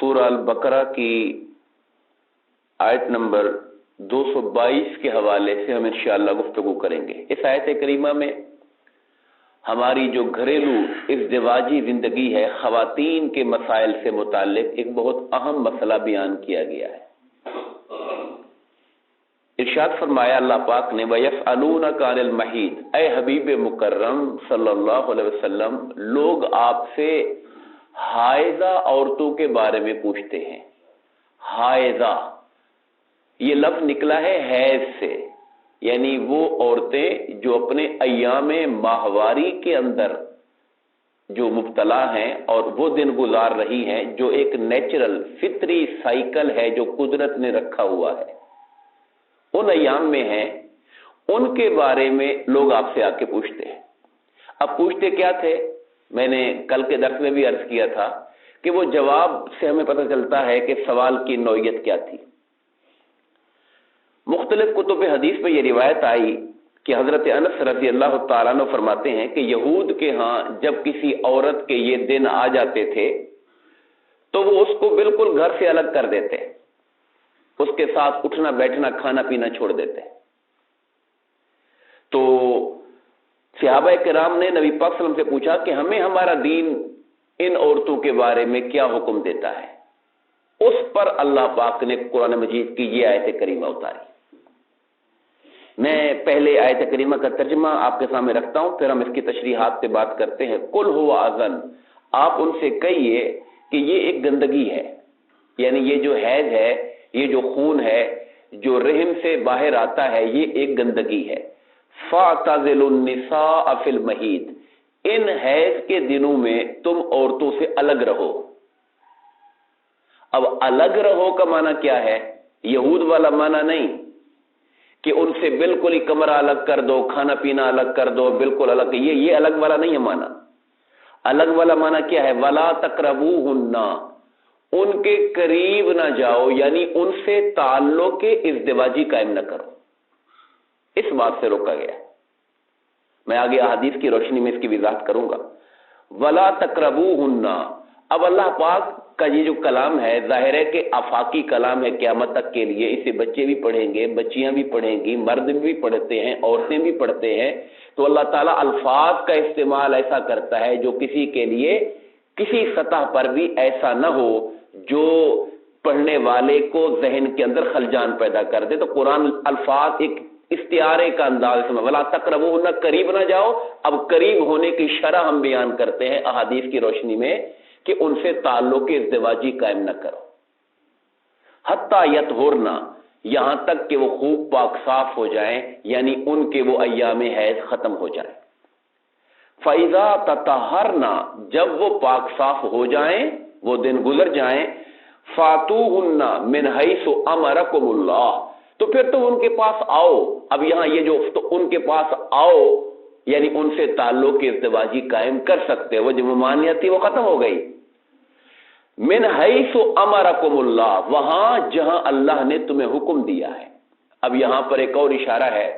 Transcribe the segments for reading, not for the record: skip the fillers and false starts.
سورہ البقرہ کی آیت نمبر 222 کے حوالے سے ہم انشاءاللہ گفتگو کریں گے۔ اس آیت کریمہ میں ہماری جو گھریلو ازدواجی زندگی ہے، خواتین کے مسائل سے متعلق ایک بہت اہم مسئلہ بیان کیا گیا ہے۔ ارشاد فرمایا اللہ پاک نے وَيَسْأَلُونَكَ عَنِ الْمَحِيضِ، اے حبیب مکرم صلی اللہ علیہ وسلم، لوگ آپ سے حائضہ عورتوں کے بارے میں پوچھتے ہیں۔ حائضہ یہ لفظ نکلا ہے حیض سے، یعنی وہ عورتیں جو اپنے ایام ماہواری کے اندر جو مبتلا ہیں اور وہ دن گزار رہی ہیں، جو ایک نیچرل فطری سائیکل ہے جو قدرت نے رکھا ہوا ہے، ان ایام میں ہیں، ان کے بارے میں لوگ آپ سے آ کے پوچھتے ہیں۔ اب پوچھتے کیا تھے؟ میں نے کل کے درس میں بھی عرض کیا تھا کہ وہ جواب سے ہمیں پتہ چلتا ہے کہ سوال کی نوعیت کیا تھی۔ مختلف کتب حدیث میں یہ روایت آئی کہ حضرت انس رضی اللہ تعالیٰ عنہ فرماتے ہیں کہ یہود کے ہاں جب کسی عورت کے یہ دن آ جاتے تھے تو وہ اس کو بالکل گھر سے الگ کر دیتے، اس کے ساتھ اٹھنا بیٹھنا کھانا پینا چھوڑ دیتے۔ تو صحابہ کرام نے نبی پاک صلی اللہ علیہ وسلم سے پوچھا کہ ہمیں ہمارا دین ان عورتوں کے بارے میں کیا حکم دیتا ہے؟ اس پر اللہ پاک نے قرآن مجید کی یہ آیت کریمہ اتاری۔ میں پہلے آیت کریمہ کا ترجمہ آپ کے سامنے رکھتا ہوں، پھر ہم اس کی تشریحات پہ بات کرتے ہیں۔ قل هو اذن، آپ ان سے کہیے کہ یہ ایک گندگی ہے، یعنی یہ جو حیض ہے، یہ جو خون ہے جو رحم سے باہر آتا ہے، یہ ایک گندگی ہے۔ فَاعْتَزِلُوا النِّسَاءَ فِي الْمَحِيضِ، ان حیض کے دنوں میں تم عورتوں سے الگ رہو۔ اب الگ رہو کا معنی کیا ہے؟ یہود والا معنی نہیں کہ ان سے بالکل ہی کمرہ الگ کر دو، کھانا پینا الگ کر دو، بالکل الگ، یہ الگ والا نہیں ہے معنی۔ الگ والا معنی کیا ہے؟ وَلَا تَقْرَبُوهُنَّ، ان کے قریب نہ جاؤ، یعنی ان سے تعلق ازدواجی قائم نہ کرو۔ اس بات سے روکا گیا۔ میں آگے احادیث کی روشنی میں اس کی وضاحت کروں گا۔ وَلَا تَقْرَبُوهُنَّ، اب اللہ پاک کا یہ جو کلام ہے ظاہر ہے کہ آفاقی کلام ہے قیامت تک کے لیے، اسے بچے بھی پڑھیں گے، بچیاں بھی پڑھیں گی، مرد بھی پڑھتے ہیں، عورتیں بھی پڑھتے ہیں، تو اللہ تعالیٰ الفاظ کا استعمال ایسا کرتا ہے جو کسی کے لیے کسی سطح پر بھی ایسا نہ ہو جو پڑھنے والے کو ذہن کے اندر خلجان پیدا کر دے۔ تو قرآن الفاظ ایک استعارے کا انداز میں ولا تقربوہن، قریب نہ جاؤ۔ اب قریب ہونے کی شرح ہم بیان کرتے ہیں احادیث کی روشنی میں کہ ان سے تعلق ازدواجی قائم نہ کرو۔ حتی یطہرن، یہاں تک کہ وہ خوب پاک صاف ہو جائیں، یعنی ان کے وہ ایام حیض ختم ہو جائیں۔ فَإِذَا تَطَہَّرْنَ، جب وہ پاک صاف ہو جائیں، وہ دن گزر جائیں، فَاتُوهُنَّ مِنْ حَيْثُ أَمَرَكُمُ اللَّهُ، تو پھر تم ان کے پاس آؤ۔ اب یہاں یہ جو تو ان کے پاس آؤ یعنی ان سے تعلق ازدواجی قائم کر سکتے ہو، جو ممانعت تھی وہ ختم ہو گئی۔ من حیث امرکم اللہ، وہاں جہاں اللہ نے تمہیں حکم دیا ہے۔ اب یہاں پر ایک اور اشارہ ہے،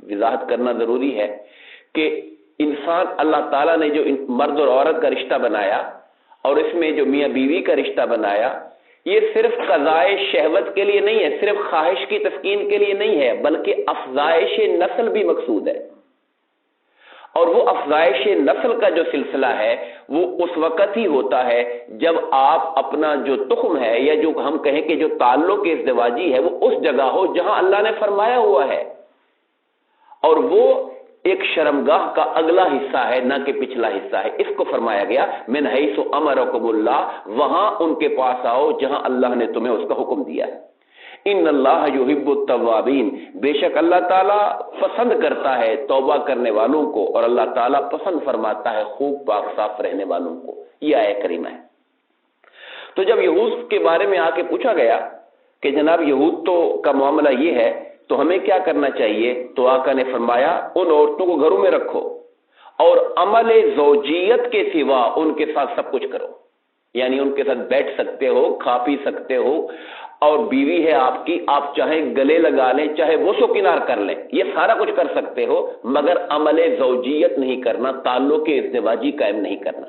وضاحت کرنا ضروری ہے کہ انسان، اللہ تعالیٰ نے جو مرد اور عورت کا رشتہ بنایا اور اس میں جو میاں بیوی کا رشتہ بنایا، یہ صرف قضائے شہوت کے لیے نہیں ہے، صرف خواہش کی تسکین کے لیے نہیں ہے، بلکہ افزائش نسل بھی مقصود ہے۔ اور وہ افزائش نسل کا جو سلسلہ ہے وہ اس وقت ہی ہوتا ہے جب آپ اپنا جو تخم ہے یا جو ہم کہیں کہ جو تعلق ازدواجی ہے وہ اس جگہ ہو جہاں اللہ نے فرمایا ہوا ہے، اور وہ ایک شرمگاہ کا اگلا حصہ ہے، نہ کہ پچھلا حصہ ہے۔ اس کو فرمایا گیا من حیث امرکم اللہ، وہاں ان کے پاس آؤ جہاں اللہ نے تمہیں اس کا حکم دیا ہے۔ ان اللہ یحب التوابین، بے شک اللہ تعالیٰ پسند کرتا ہے توبہ کرنے والوں کو، اور اللہ تعالیٰ پسند فرماتا ہے خوب پاک صاف رہنے والوں کو۔ یہ آیت کریمہ ہے۔ تو جب یہود کے بارے میں آ کے پوچھا گیا کہ جناب یہود تو کا معاملہ یہ ہے تو ہمیں کیا کرنا چاہیے، تو آقا نے فرمایا ان عورتوں کو گھروں میں رکھو اور عمل زوجیت کے سوا ان کے ساتھ سب کچھ کرو، یعنی ان کے ساتھ بیٹھ سکتے ہو، کھا پی سکتے ہو، اور بیوی ہے آپ کی، آپ چاہیں گلے لگا لیں، چاہے بوسو کنار کر لیں، یہ سارا کچھ کر سکتے ہو، مگر عمل زوجیت نہیں کرنا، تعلق ازدواجی قائم نہیں کرنا۔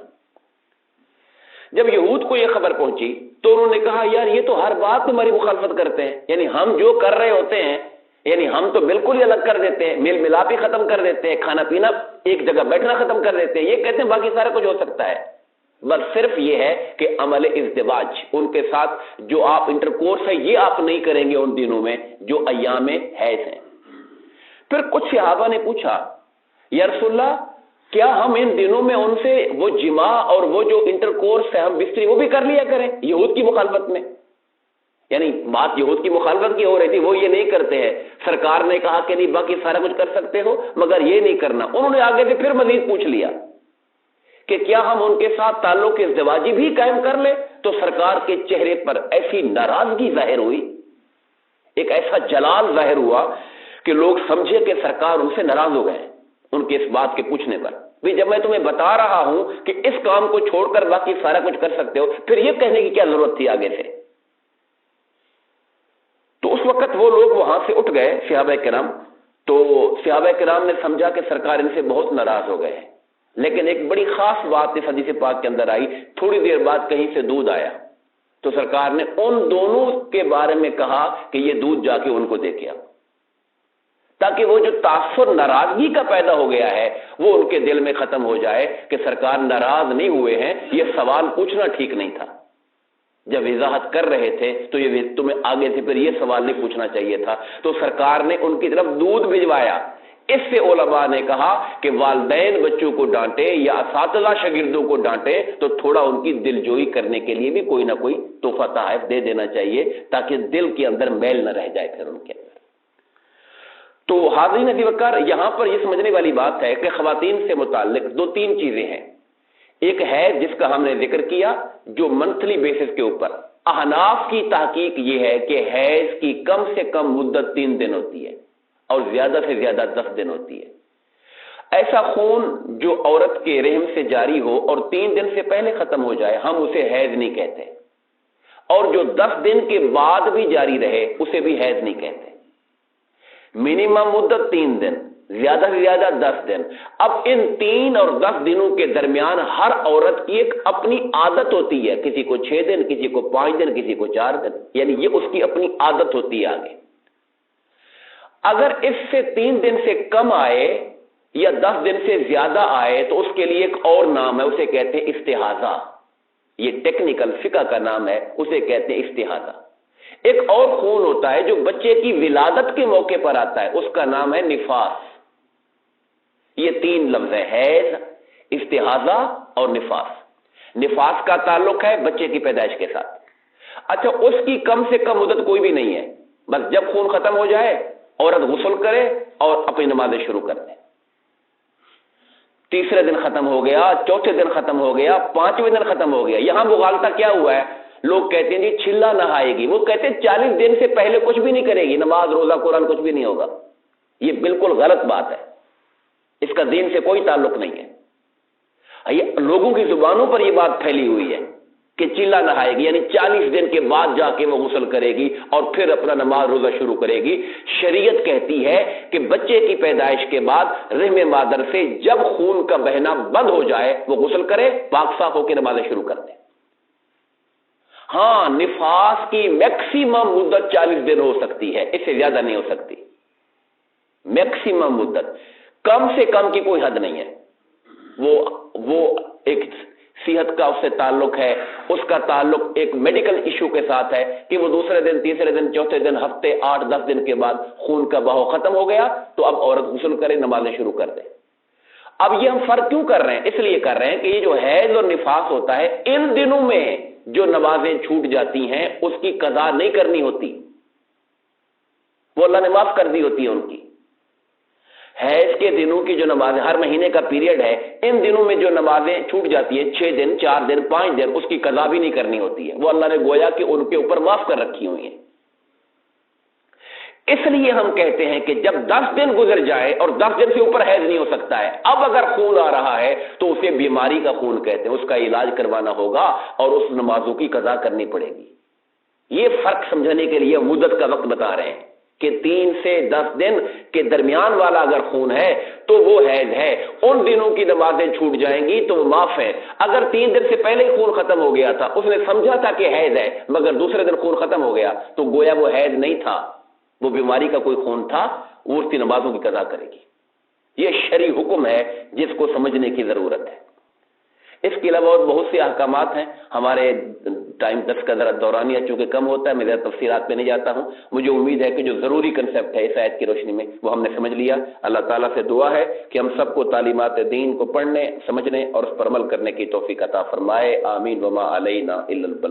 جب یہود کو یہ خبر پہنچی تو انہوں نے کہا یار یہ تو ہر بات تمہاری مخالفت کرتے ہیں، یعنی ہم جو کر رہے ہوتے ہیں یعنی ہم تو بالکل ہی الگ کر دیتے ہیں، میل ملاپ ہی ختم کر دیتے ہیں، کھانا پینا ایک جگہ بیٹھنا ختم کر دیتے ہیں، یہ کہتے ہیں باقی سارا کچھ ہو سکتا ہے، بس صرف یہ ہے کہ عمل ازدواج ان کے ساتھ جو آپ انٹرکورس ہے یہ آپ نہیں کریں گے ان دنوں میں جو ایام حیض ہیں۔ پھر کچھ صحابہ نے پوچھا یا رسول اللہ کیا ہم ان دنوں میں ان سے وہ جماع اور وہ جو انٹرکورس ہے ہم بستری وہ بھی کر لیا کریں یہود کی مخالفت میں؟ یعنی بات یہود کی مخالفت کی ہو رہی تھی، وہ یہ نہیں کرتے ہیں، سرکار نے کہا کہ نہیں باقی سارا کچھ کر سکتے ہو مگر یہ نہیں کرنا۔ انہوں نے آگے سے پھر مزید پوچھ لیا کہ کیا ہم ان کے ساتھ تعلق ازدواجی بھی قائم کر لیں؟ تو سرکار کے چہرے پر ایسی ناراضگی ظاہر ہوئی، ایک ایسا جلال ظاہر ہوا کہ لوگ سمجھے کہ سرکار ان سے ناراض ہو گئے ان کے اس بات کے پوچھنے پر۔ بھی جب میں تمہیں بتا رہا ہوں کہ اس کام کو چھوڑ کر باقی سارا کچھ کر سکتے ہو، پھر یہ کہنے کی کیا ضرورت تھی آگے سے؟ تو اس وقت وہ لوگ وہاں سے اٹھ گئے صحابہ کرام، تو صحابہ کرام نے سمجھا کہ سرکار ان سے بہت ناراض ہو گئے ہیں، لیکن ایک بڑی خاص بات اس حدیث پاک کے اندر آئی۔ تھوڑی دیر بعد کہیں سے دودھ آیا تو سرکار نے ان دونوں کے بارے میں کہا کہ یہ دودھ جا کے ان کو دے کے آؤ، تاکہ وہ جو تاثر ناراضگی کا پیدا ہو گیا ہے وہ ان کے دل میں ختم ہو جائے کہ سرکار ناراض نہیں ہوئے ہیں، یہ سوال پوچھنا ٹھیک نہیں تھا، جب وضاحت کر رہے تھے تو یہ تمہیں آگے سے پھر یہ سوال نہیں پوچھنا چاہیے تھا۔ تو سرکار نے ان کی طرف دودھ بھجوایا۔ اس سے علماء نے کہا کہ والدین بچوں کو ڈانٹے یا اساتذہ شاگردوں کو ڈانٹے تو تھوڑا ان کی دل جوئی کرنے کے لیے بھی کوئی نہ کوئی تحفہ تحائف دے دینا چاہیے تاکہ دل کے اندر میل نہ رہ جائے پھر ان کے اندر۔ تو حاضرین عزیز وقار، یہاں پر یہ سمجھنے والی بات ہے کہ خواتین سے متعلق دو تین چیزیں ہیں۔ ایک ہے جس کا ہم نے ذکر کیا جو منتھلی بیسس کے اوپر، احناف کی تحقیق یہ ہے کہ حیض کی کم سے کم مدت 3 دن ہوتی ہے اور زیادہ سے زیادہ 10 دن ہوتی ہے۔ ایسا خون جو عورت کے رحم سے جاری ہو اور 3 دن سے پہلے ختم ہو جائے ہم اسے حیض نہیں کہتے، اور جو 10 دن کے بعد بھی جاری رہے اسے بھی حیض نہیں کہتے۔ منیمم مدت 3 دن، زیادہ سے زیادہ 10 دن۔ اب ان 3 اور 10 دنوں کے درمیان ہر عورت کی ایک اپنی عادت ہوتی ہے، کسی کو 6 دن، کسی کو 5 دن، کسی کو 4 دن، یعنی یہ اس کی اپنی عادت ہوتی ہے آگے۔ اگر اس سے 3 دن سے کم آئے یا 10 دن سے زیادہ آئے تو اس کے لیے ایک اور نام ہے، اسے کہتے ہیں استحاضہ۔ یہ ٹیکنیکل فقہ کا نام ہے، اسے کہتے ہیں استحاضہ۔ ایک اور خون ہوتا ہے جو بچے کی ولادت کے موقع پر آتا ہے، اس کا نام ہے نفاس۔ یہ 3 لفظ ہیں، حیض، استحاضہ اور نفاس۔ نفاس کا تعلق ہے بچے کی پیدائش کے ساتھ۔ اچھا، اس کی کم سے کم مدت کوئی بھی نہیں ہے، بس جب خون ختم ہو جائے عورت غسل کرے اور اپنی نمازیں شروع کر دے۔ تیسرے دن ختم ہو گیا، چوتھے دن ختم ہو گیا، 5ویں دن ختم ہو گیا۔ یہاں مغالطہ کیا ہوا ہے؟ لوگ کہتے ہیں جی چھلا نہائے گی، وہ کہتے ہیں 40 دن سے پہلے کچھ بھی نہیں کرے گی، نماز روزہ قرآن کچھ بھی نہیں ہوگا۔ یہ بالکل غلط بات ہے، اس کا دین سے کوئی تعلق نہیں ہے۔ یہ لوگوں کی زبانوں پر یہ بات پھیلی ہوئی ہے کہ چلا نہائے گی یعنی 40 دن کے بعد جا کے وہ غسل کرے گی اور پھر اپنا نماز روزہ شروع کرے گی۔ شریعت کہتی ہے کہ بچے کی پیدائش کے بعد رحم مادر سے جب خون کا بہنا بند ہو جائے وہ غسل کرے، پاک صاف ہو کے نمازیں شروع کر دے۔ ہاں، نفاس کی میکسیمم مدت 40 دن ہو سکتی ہے، اس سے زیادہ نہیں ہو سکتی۔ میکسیمم مدت، کم سے کم کی کوئی حد نہیں ہے۔ وہ ایک صحت کا اس سے تعلق ہے، اس کا تعلق ایک میڈیکل ایشو کے ساتھ ہے کہ وہ دوسرے دن، تیسرے دن، چوتھے دن، ہفتے، 8-10 دن کے بعد خون کا بہاؤ ختم ہو گیا تو اب عورت غسل کرے، نمازیں شروع کر دے۔ اب یہ ہم فرق کیوں کر رہے ہیں؟ اس لیے کر رہے ہیں کہ یہ جو حیض اور نفاس ہوتا ہے ان دنوں میں جو نمازیں چھوٹ جاتی ہیں اس کی قضا نہیں کرنی ہوتی، وہ اللہ نے معاف کر دی ہوتی ہے ان کی۔ حیض کے دنوں کی جو نمازیں، ہر مہینے کا پیریڈ ہے، ان دنوں میں جو نمازیں چھوٹ جاتی ہیں 6 دن، 4 دن، 5 دن، اس کی قضا بھی نہیں کرنی ہوتی ہے، وہ اللہ نے گویا کہ ان کے اوپر معاف کر رکھی ہوئی ہیں۔ اس لیے ہم کہتے ہیں کہ جب 10 دن گزر جائے اور 10 دن سے اوپر حیض نہیں ہو سکتا ہے، اب اگر خون آ رہا ہے تو اسے بیماری کا خون کہتے ہیں، اس کا علاج کروانا ہوگا اور اس نمازوں کی قضا کرنی پڑے گی۔ یہ فرق سمجھنے کے لیے مدت کا وقت بتا رہے ہیں کہ 3 سے 10 دن کے درمیان والا اگر خون ہے تو وہ حیض ہے، ان دنوں کی نمازیں چھوٹ جائیں گی تو وہ معاف ہے۔ اگر 3 دن سے پہلے ہی خون ختم ہو گیا تھا، اس نے سمجھا تھا کہ حیض ہے مگر دوسرے دن خون ختم ہو گیا، تو گویا وہ حیض نہیں تھا، وہ بیماری کا کوئی خون تھا، وہ اس کی نمازوں کی قضا کرے گی۔ یہ شرعی حکم ہے جس کو سمجھنے کی ضرورت ہے۔ اس کے علاوہ اور بہت سے احکامات ہیں، ہمارے ٹائم درس کا ذرا دورانیہ چونکہ کم ہوتا ہے، میں زیادہ تفصیلات پہ نہیں جاتا ہوں۔ مجھے امید ہے کہ جو ضروری کنسیپٹ ہے اس آیت کی روشنی میں وہ ہم نے سمجھ لیا۔ اللہ تعالیٰ سے دعا ہے کہ ہم سب کو تعلیمات دین کو پڑھنے، سمجھنے اور اس پر عمل کرنے کی توفیق عطا فرمائے۔ آمین۔ وما علینا الا البلاغ۔